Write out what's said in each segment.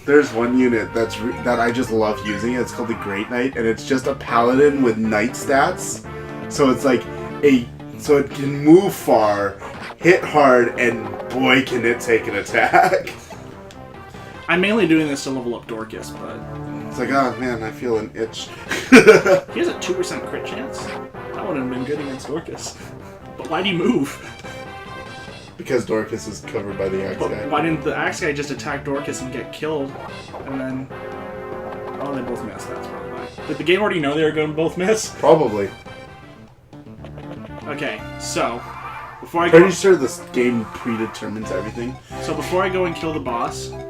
There's one unit that I just love using. It's called the Great Knight, and it's just a paladin with knight stats. So it's like so it can move far, hit hard, and boy can it take an attack. I'm mainly doing this to level up Dorcas, but it's like, oh man, I feel an itch. He has a 2% crit chance. That would have been good against Dorcas. But why do you move? Because Dorcas is covered by the axe guy. Why didn't the axe guy just attack Dorcas and get killed? And then... Oh, they both missed. That's probably why. Did the game already know they were going to both miss? Probably. Okay, so... Before I Pretty sure this game predetermines everything. So before I go and kill the boss... I'm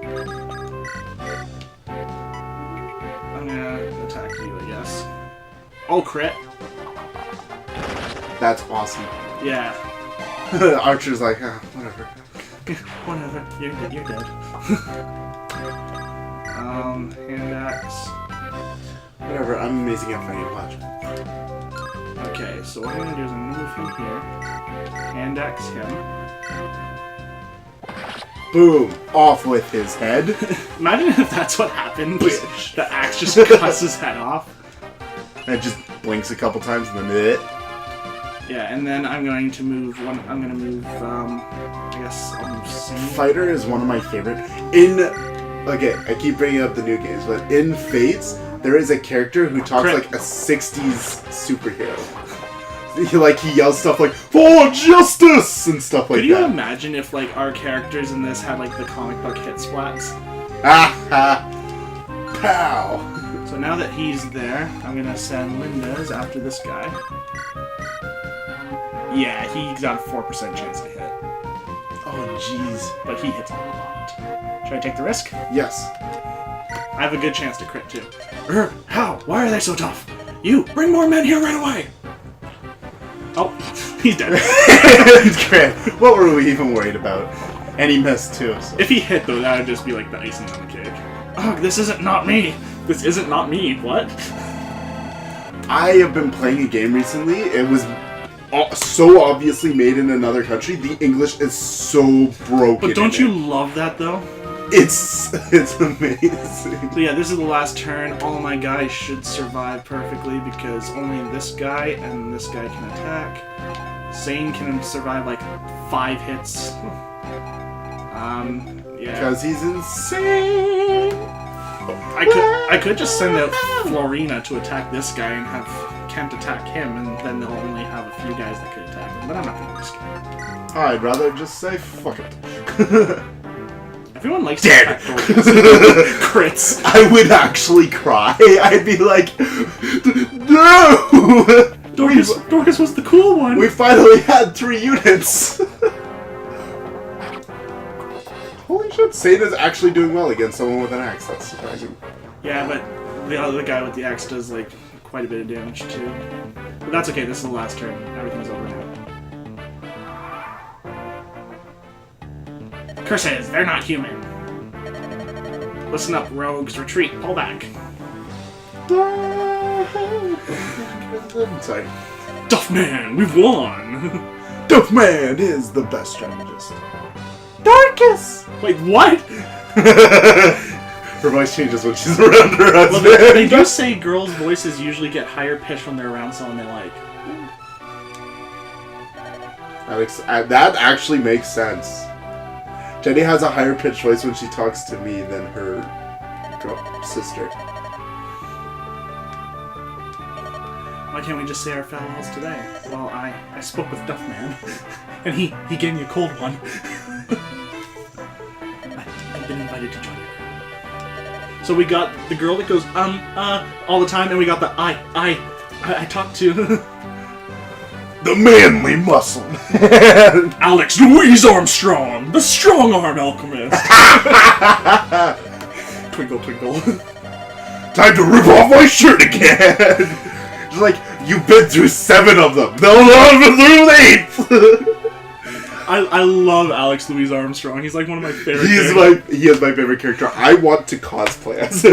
gonna attack you, I guess. Oh, crit. That's awesome. Yeah. Archer's like, oh, whatever. Whatever. You're dead. Hand axe. Whatever, I'm amazing at fighting. Watch. Okay, so what I'm gonna do is I'm gonna move him here. Hand axe him. Boom! Off with his head. Imagine if that's what happened. The axe just cuts his head off. And it just blinks a couple times and then it. Yeah, and then I'm going to move one. I'm going to move, I guess I'll move Sing. Fighter is one of my favorite. Okay, I keep bringing up the new games, but in Fates, there is a character who talks like a 60s superhero. He yells stuff like, "For justice!" and stuff like that. Could you imagine if, like, our characters in this had, like, the comic book hit splats? Ah ha! Pow! So now that he's there, I'm going to send Linda's after this guy. Yeah, he's got a 4% chance to hit. Oh, jeez. But he hits a lot. Should I take the risk? Yes. I have a good chance to crit, too. How? Why are they so tough? You, bring more men here right away! Oh, he's dead. Crit. What were we even worried about? And he missed, too. So. If he hit, though, that would just be like the icing on the cake. Oh, this isn't not me! This isn't not me. What? I have been playing a game recently. It was so obviously made in another country. The English is so broken. But don't you love that, though? It's amazing. So yeah, this is the last turn. All my guys should survive perfectly because only this guy and this guy can attack. Sane can survive like 5 hits. Yeah. Because he's insane. I could just send out Florina to attack this guy and have Kent attack him, and then they'll only have a few guys that could attack him. But I'm not going to risk it. I'd rather just say fuck it. Everyone likes to attack Dorcas. Crits. I would actually cry. I'd be like, no! Dorcas was the cool one. We finally had 3 units. Holy shit, Sata's actually doing well against someone with an axe. That's surprising. Yeah, but the other guy with the axe does like quite a bit of damage too. But that's okay, this is the last turn. Everything's over now. Curses, they're not human. Listen up, rogues. Retreat. Pull back. Sorry. Duffman, we've won! Duffman is the best strategist. Dorcas! Wait, what? Her voice changes when she's around her husband. Well, they do say girls' voices usually get higher pitched when they're around someone they like. That actually makes sense. Jenny has a higher pitched voice when she talks to me than her sister. Why can't we just say our farewells today? Well, I spoke with Duffman, and he gave me a cold one. I've been invited to join you. So we got the girl that goes, all the time, and we got the I talked to. The manly muscle. Alex Louise Armstrong, the strong-arm alchemist. Twinkle, twinkle. Time to rip off my shirt again. Just like, you've been through 7 of them. They'll never through 8th. I love Alex Louis Armstrong. He's like one of my favorite. He is my favorite character. I want to cosplay as.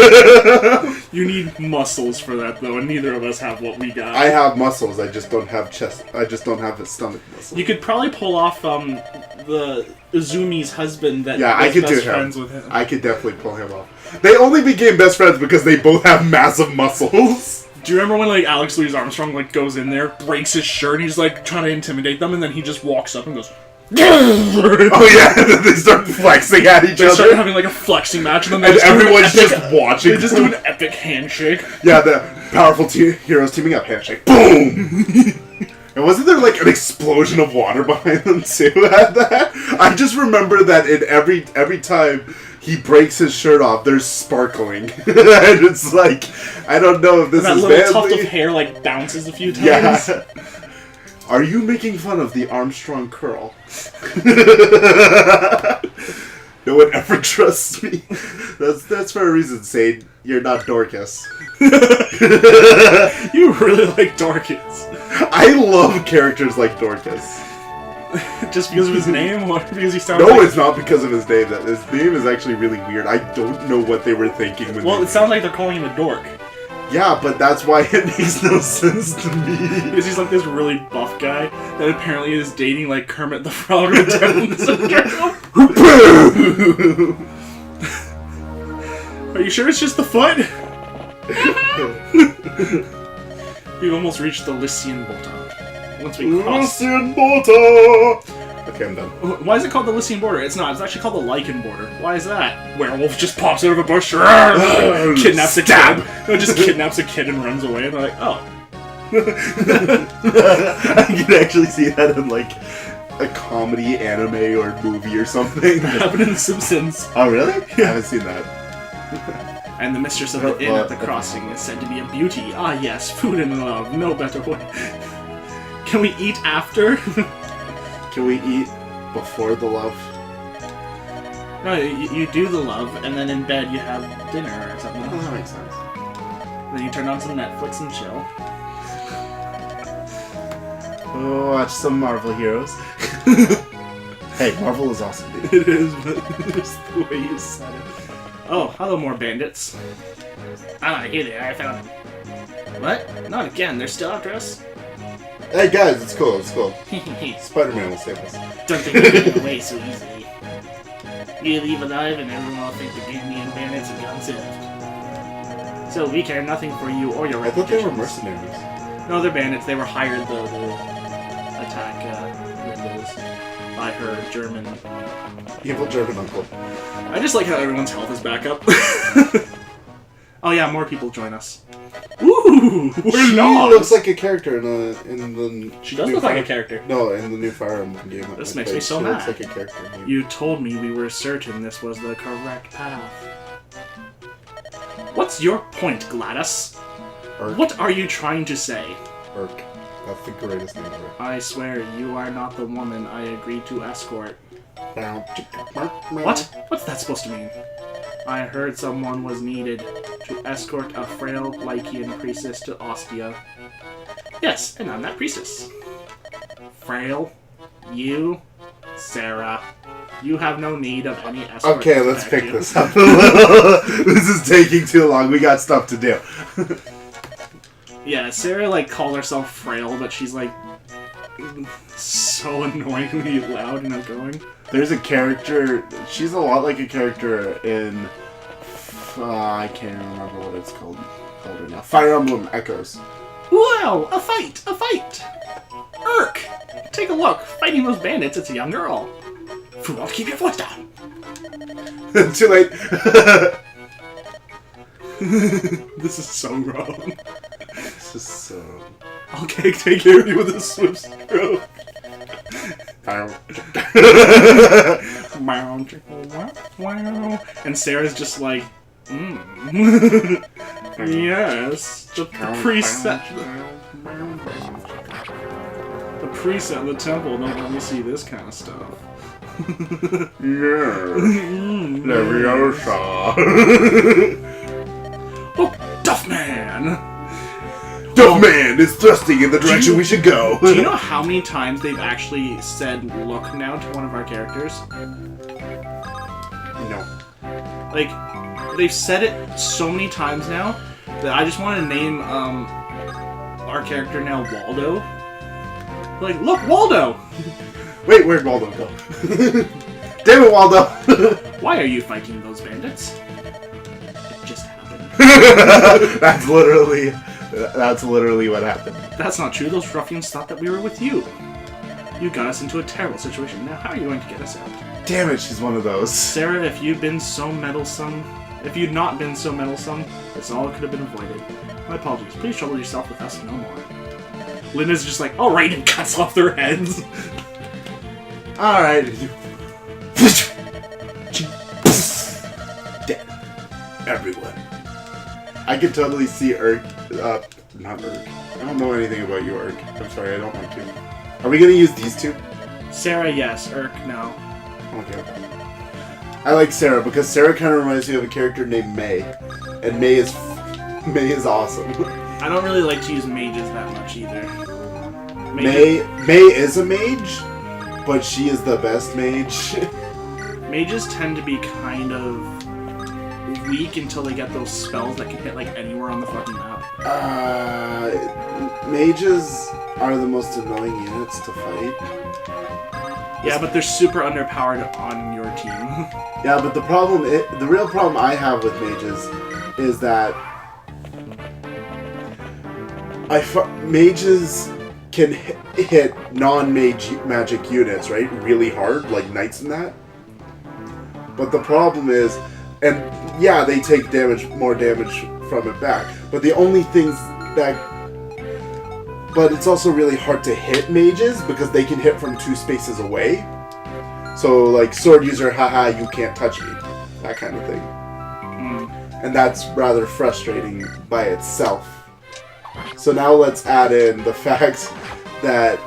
You need muscles for that though, and neither of us have what we got. I have muscles. I just don't have chest. I just don't have the stomach muscle. You could probably pull off the Izumi's husband that I could best do him. friends with him. I could definitely pull him off. They only became best friends because they both have massive muscles. Do you remember when like Alex Louis Armstrong like goes in there, breaks his shirt, and he's like trying to intimidate them, and then he just walks up and goes. Oh yeah, and then they start flexing at each other. They start having like a flexing match, and then everyone's just watching. They just do an epic handshake. Yeah, the powerful heroes teaming up handshake. Boom! And wasn't there like an explosion of water behind them too at that? I just remember that in every time he breaks his shirt off, there's sparkling. And it's like, I don't know if this is manly. That little tuft of hair like bounces a few times. Yeah. Are you making fun of the Armstrong curl? No one ever trusts me. That's for a reason, Sade. You're not Dorcas. You really like Dorcas. I love characters like Dorcas. Just because of his name? Or because he sounds No, it's not because of his name. His name is actually really weird. I don't know what they were thinking when it sounds like they're calling him a dork. Yeah, but that's why it makes no sense to me. Because he's like this really buff guy that apparently is dating like Kermit the Frog or Devil Syndrome. Are you sure it's just the foot? We've almost reached the Lycian border. Once we cross... Lycian border! Okay, I'm done. Why is it called the Lycian border? It's not. It's actually called the Lycan border. Why is that? Werewolf just pops out of a bush, kidnaps a kid. No, just kidnaps a kid and runs away, and they're like, oh. I can actually see that in like a comedy, anime, or movie or something. That happened in The Simpsons. Oh, really? I haven't seen that. And the mistress of the inn at the crossing is said to be a beauty. Ah, yes, food and love. No better way. Can we eat after? Can we eat before the love? No, you do the love, and then in bed you have dinner or something. Oh, that makes sense. Then you turn on some Netflix and chill. Watch some Marvel heroes. Hey, Marvel is awesome, dude. It is, but it's the way you said it. Oh, hello, more bandits. Ah, here they are. I found them. What? Not again. They're still after us? Hey, guys, it's cool. It's cool. Spider-Man will save us. Don't think we're getting away so easily. You leave alive and everyone will think the Gandian bandits have gotten saved. So we care nothing for you or your I thought they were mercenaries. No, they're bandits. They were hired, though, to attack Linda's by her German... Evil German uncle. I just like how everyone's health is back up. Oh yeah, more people join us. Ooh, she looks like a character in the. She does look like a character. No, in the new Fire Emblem game. This makes me so mad. She looks like a character. You told me we were certain this was the correct path. What's your point, Gladys? Urk. What are you trying to say? Urk. That's the greatest name ever. I swear, you are not the woman I agreed to escort. What? What's that supposed to mean? I heard someone was needed to escort a frail Lycian priestess to Ostia. Yes, and I'm that priestess. Frail? You? Sarah. You have no need of any escort. Okay, let's pick this up a little. This is taking too long. We got stuff to do. Yeah, Sarah, like, called herself frail, but she's, like, so annoyingly loud and outgoing. There's a character, she's a lot like a character in, I can't remember what it's called right now. Fire Emblem Echoes. Wow, a fight! A fight! Urk! Take a look, fighting those bandits, it's a young girl. Fool, keep your voice down. Too late. This is so wrong. This is so... I'll take care of you with a swift stroke. And Sarah's just like, yes, the preset. The preset in the temple don't let me see this kind of stuff. Leviosa. Oh, Duffman! Duff Man is thrusting in the direction we should go. Do you know how many times they've actually said "look" now to one of our characters? No. Like, they've said it so many times now that I just want to name our character now Waldo. Like, look, Waldo! Wait, where'd Waldo go? Damn it, Waldo! Why are you fighting those bandits? It just happened. That's literally what happened. That's not true. Those ruffians thought that we were with you. You got us into a terrible situation. Now, how are you going to get us out? Damn it, she's one of those. Sarah, if you'd been so meddlesome, if you'd not been so meddlesome, this all could have been avoided. My apologies. Please trouble yourself with us no more. Linda's just like, alright, and cuts off their heads. Alright. Dead. Everyone. I could totally see Urk. Not Urk. I don't know anything about you, Urk. I'm sorry, I don't like you. Are we gonna use these two? Sarah, yes. Urk, no. Okay. I like Sarah because Sarah kind of reminds me of a character named May. And May is awesome. I don't really like to use mages that much either. May is a mage, but she is the best mage. Mages tend to be kind of weak until they get those spells that can hit like anywhere on the fucking map. Mages are the most annoying units to fight. Yeah, but they're super underpowered on your team. Yeah, but the real problem I have with mages is that mages can hit non-magic units, right? Really hard, like knights and that. But the problem is, and yeah, they take more damage from it back. But the only things but it's also really hard to hit mages because they can hit from 2 spaces away. So like sword user, haha, you can't touch me, that kind of thing. And that's rather frustrating by itself. So now let's add in the fact that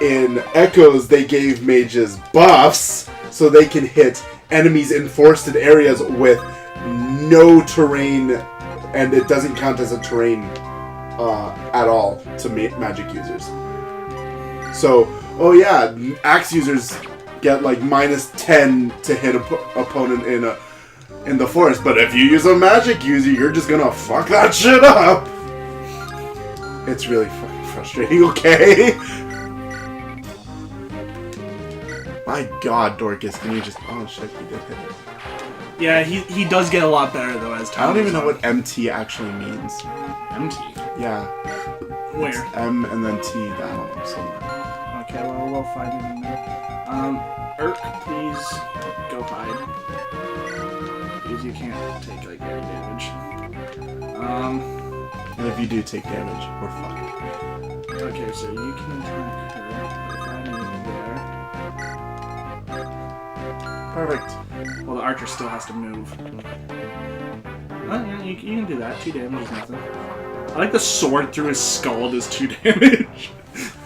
in Echoes they gave mages buffs so they can hit enemies in forested areas with no terrain, and it doesn't count as a terrain at all to magic users. So, oh yeah, axe users get like -10 to hit an opponent in the forest, but if you use a magic user, you're just gonna fuck that shit up. It's really fucking frustrating, okay? My god, Dorcas, can you just... Oh shit, he did hit it. Yeah, he does get a lot better though as time I don't even goes know on. what MT actually means. MT? Yeah. Where? It's M and then T down somewhere. Okay, well, we'll find it in there. Urk, please go hide. Because you can't take, like, any damage. And if you do take damage, we're fucked. Okay, so you can attack her. If I move there. Perfect. Well, the archer still has to move. Oh, yeah, you can do that. 2 damage is nothing. I like the sword through his skull does 2 damage.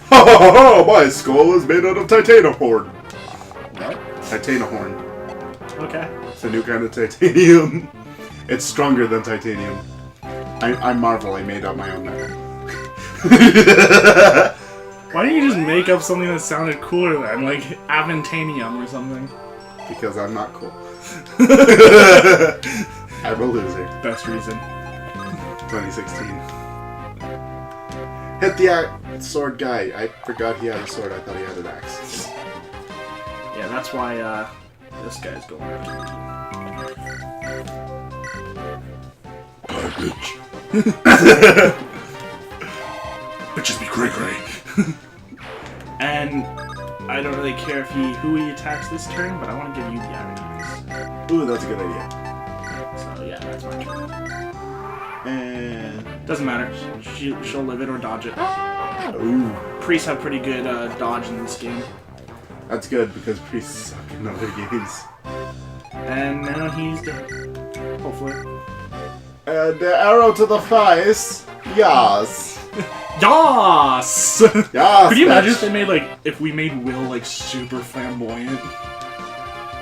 Ha ha ha! My skull is made out of titanahorn. What? Titanahorn. Okay. It's a new kind of titanium. It's stronger than titanium. I marvel I made up my own metal. Why didn't you just make up something that sounded cooler then? Like Aventanium or something? Because I'm not cool. I'm a loser. Best reason. 2016. Hit the sword guy. I forgot he had a sword. I thought he had an axe. Yeah, that's why this guy's going after Garbage. Bitches be cray-cray. And I don't really care if who he attacks this turn, but I want to give you the attacks. Ooh, that's a good idea. So yeah, that's my turn. And Doesn't matter. She'll live it or dodge it. ooh, Priests have pretty good dodge in this game. that's good because priests suck in other games. And now he's dead. Hopefully. And the arrow to the face. Yes. Yas! Yes. Could you imagine bitch. if they made if we made Will super flamboyant?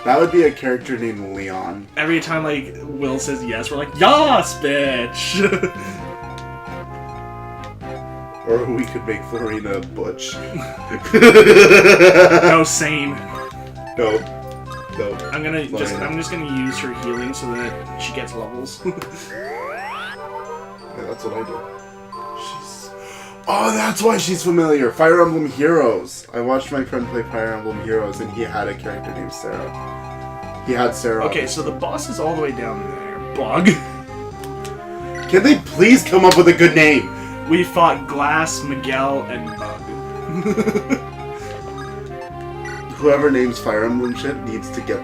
That would be a character named Leon. Every time Will says yes, we're like, yas, bitch! Or we could make Florina butch. No, sane. No. No. I'm just gonna use her healing so that she gets levels. Yeah, that's what I do. Oh, that's why she's familiar. Fire Emblem Heroes. I watched my friend play Fire Emblem Heroes, and he had a character named Sarah. He had Sarah. Okay, so the boss is all the way down there. Bug. Can they please come up with a good name? We fought Glass, Miguel, and Bug. Whoever names Fire Emblem shit needs to get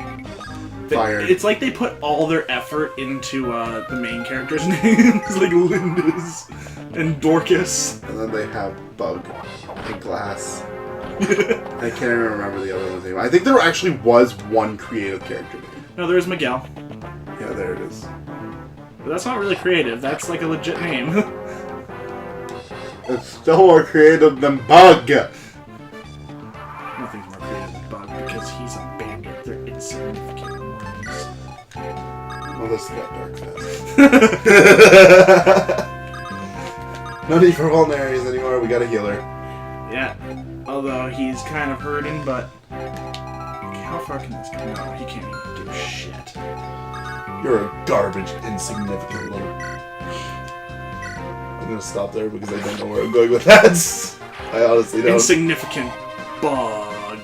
fired. It's like they put all their effort into the main characters' names, like Linda's and Dorcas. And then they have Bug and Glass. I can't even remember the other one's name. I think there actually was one creative character name. No, there's Miguel. Yeah, there it is. But that's not really creative. That's like a legit name. It's still more creative than Bug! Nothing's more creative than Bug because he's a bandit. They're insignificant worms. Well, this got dark fast. No need for vulneraries anymore, we got a healer. Yeah, although he's kind of hurting, but... How far can this go? No, he can't even do shit. You're a garbage, insignificant little... I'm gonna stop there because I don't know where I'm going with that. I honestly don't. Insignificant bug.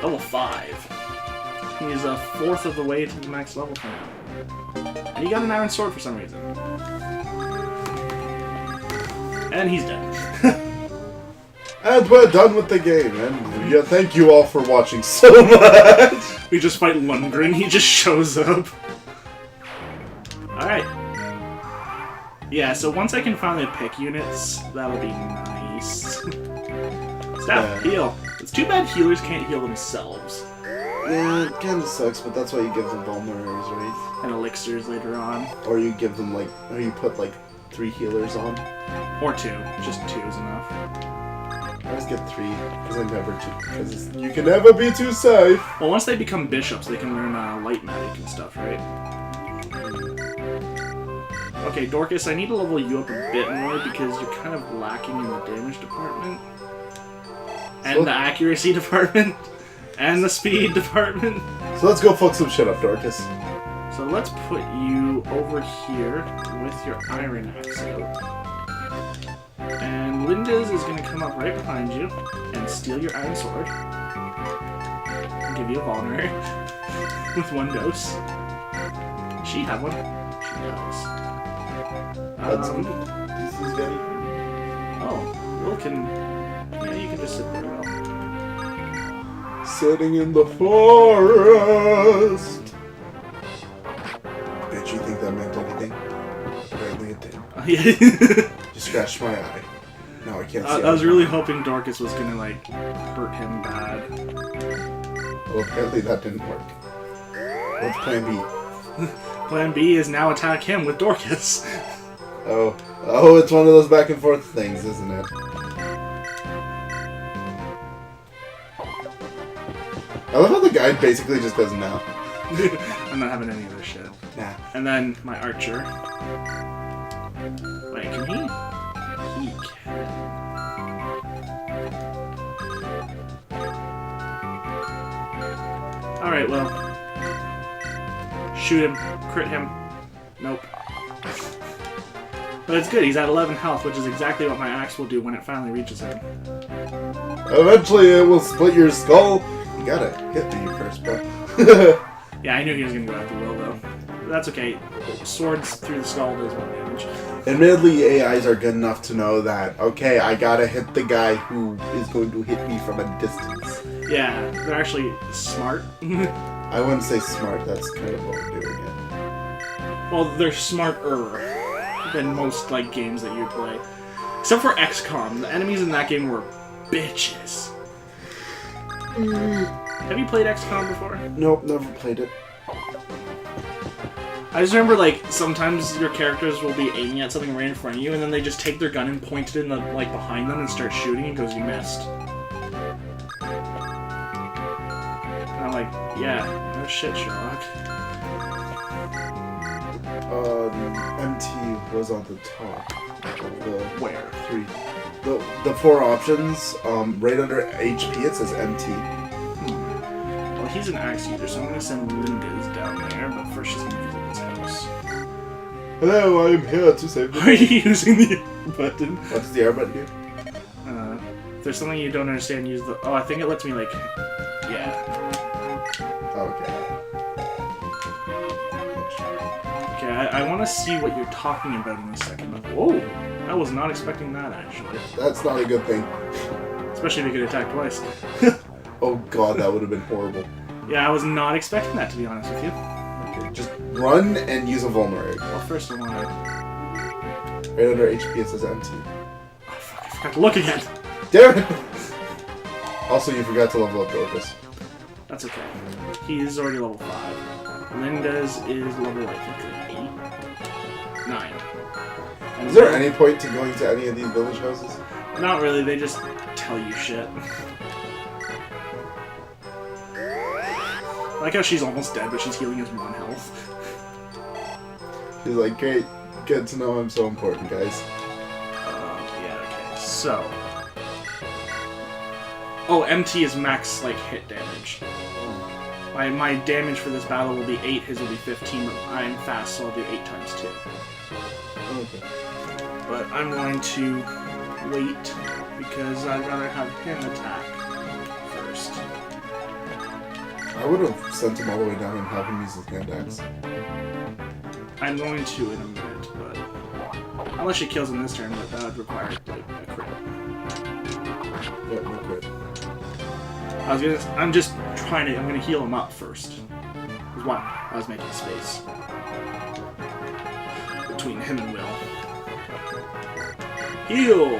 Level 5. He's a fourth of the way to the max level for now. And he got an iron sword for some reason. And he's dead. And we're done with the game, and yeah, thank you all for watching so much! We just fight Lundgren, he just shows up. Alright. Yeah, so once I can finally pick units, that'll be nice. Staff, heal. It's too bad healers can't heal themselves. Yeah, it kinda sucks, but that's why you give them vulneraries, right? And elixirs later on. Or you give them, like, or you put, like, 3 healers on. Or 2. Just 2 is enough. I always get 3, because I never because you can never be too safe. Well, once they become bishops, they can learn light magic and stuff, right? Okay, Dorcas, I need to level you up a bit more because you're kind of lacking in the damage department. And the accuracy department. And the speed department. So let's go fuck some shit up, Dorcas. So let's put you over here with your iron axe out. And Linda's is going to come up right behind you and steal your iron sword. And give you a vulnerary with 1 dose. Does she have one? She does. This is good. Oh, Will can... Yeah, you can just sit there, Will. Sitting in the forest. Bet you think that meant anything? Apparently it did. Yeah. You scratched my eye. No, I can't see. I was really hoping Dorcas was gonna, like, hurt him bad. Well, apparently that didn't work. What's plan B? Plan B is now attack him with Dorcas. Oh, it's one of those back and forth things, isn't it? I love how the guy basically just goes, no. I'm not having any of this shit. Nah. And then my archer. Wait, can he? He can. Alright, well. Shoot him. Crit him. Nope. But it's good, he's at 11 health, which is exactly what my axe will do when it finally reaches him. Eventually it will split your skull. You gotta hit me first, bro. Yeah, I knew he was gonna go after Will, though. But that's okay. Swords through the skull does more damage. Admittedly, AIs are good enough to know that, okay, I gotta hit the guy who is going to hit me from a distance. Yeah, they're actually smart. I wouldn't say smart, that's kind of overdoing it. Well, they're smarter than most, like, games that you play. Except for XCOM. The enemies in that game were bitches. Have you played XCOM before? Nope, never played it. I just remember, like, sometimes your characters will be aiming at something right in front of you, and then they just take their gun and point it in the, like, behind them and start shooting, and goes, you missed. And I'm like, yeah, no shit, Sherlock. MT was on the top of the Where? 3. The 4 options, right under HP, it says MT. Well, he's an axe user, so I'm gonna send Linda's down there, but first she's gonna visit his house. Hello, I am here to save the Are you using the button? What does the air button do? If there's something you don't understand, use the... Oh, I think it lets me, like... Yeah. Okay. Okay, I want to see what you're talking about in a second. But, whoa! I was not expecting that, actually. That's not a good thing. Especially if you could attack twice. Oh god, that would have been horrible. Yeah, I was not expecting that, to be honest with you. Okay, just run and use a vulnerable. Well, first I want to... Right under HP, it says MT. Oh, fuck, I forgot to look again! Damn it! Also, you forgot to level up Dorcas. That's okay. He is already level 5. Linda's is level, I think, 8? 9. And Is there any point to going to any of these village houses? Not really, they just tell you shit. I like how she's almost dead, but she's healing his 1 health. He's like, great, good to know I'm so important, guys. Yeah, okay, so... Oh, MT is max, like, hit damage. My damage for this battle will be 8, his will be 15, but I'm fast, so I'll do 8 times 2. Okay. But I'm going to wait, because I'd rather have him attack first. I would have sent him all the way down and have him use his hand axe. I'm going to in a minute, but... Unless she kills him this turn, but that would require, like, a crit. Yeah, no crit. I'm just trying to... I'm gonna heal him up first. Is why I was making space. Between him and Will. Heal!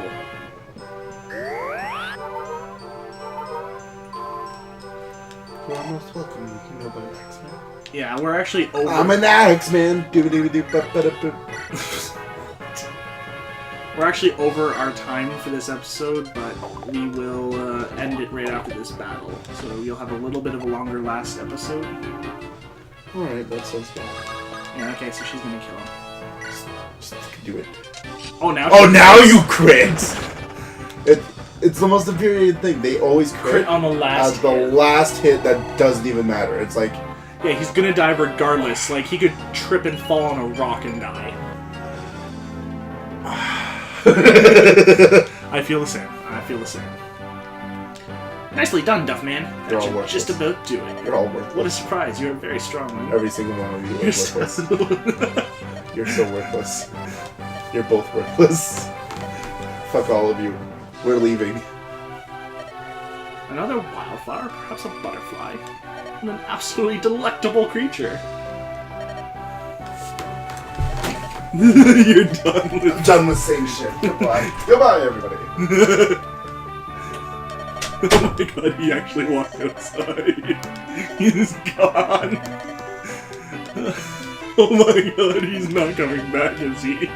You're almost welcome. You can go by Axeman. Yeah, we're actually over... I'm an Axeman! Doo-doo-doo-ba-ba-da-boo. We're actually over our time for this episode, but we will end it right after this battle. So you'll have a little bit of a longer last episode. Alright, that sounds good. Yeah, okay, so she's gonna kill him. Just do it. Oh, now Oh, now you crit! It's the most infuriating thing. They always crit on the last as the last hit that doesn't even matter. It's like... Yeah, he's gonna die regardless. Like, he could trip and fall on a rock and die. I feel the same. I feel the same. Nicely done, Duffman. You're That all should worthless. just about do it. You're all worthless. What a surprise. You're very strong, man. Every single one of you are You're worthless. so... You're so worthless. You're both worthless. Fuck all of you. We're leaving. Another wildflower, perhaps a butterfly, and an absolutely delectable creature. You're done with... I'm done with saying shit. Goodbye. Goodbye, everybody. Oh my god, he actually walked outside. He's gone. Oh my god, he's not coming back, is he?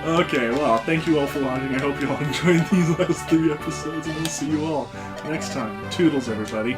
Okay, well, thank you all for watching. I hope you all enjoyed these last 3 episodes, and we'll see you all next time. Toodles, everybody.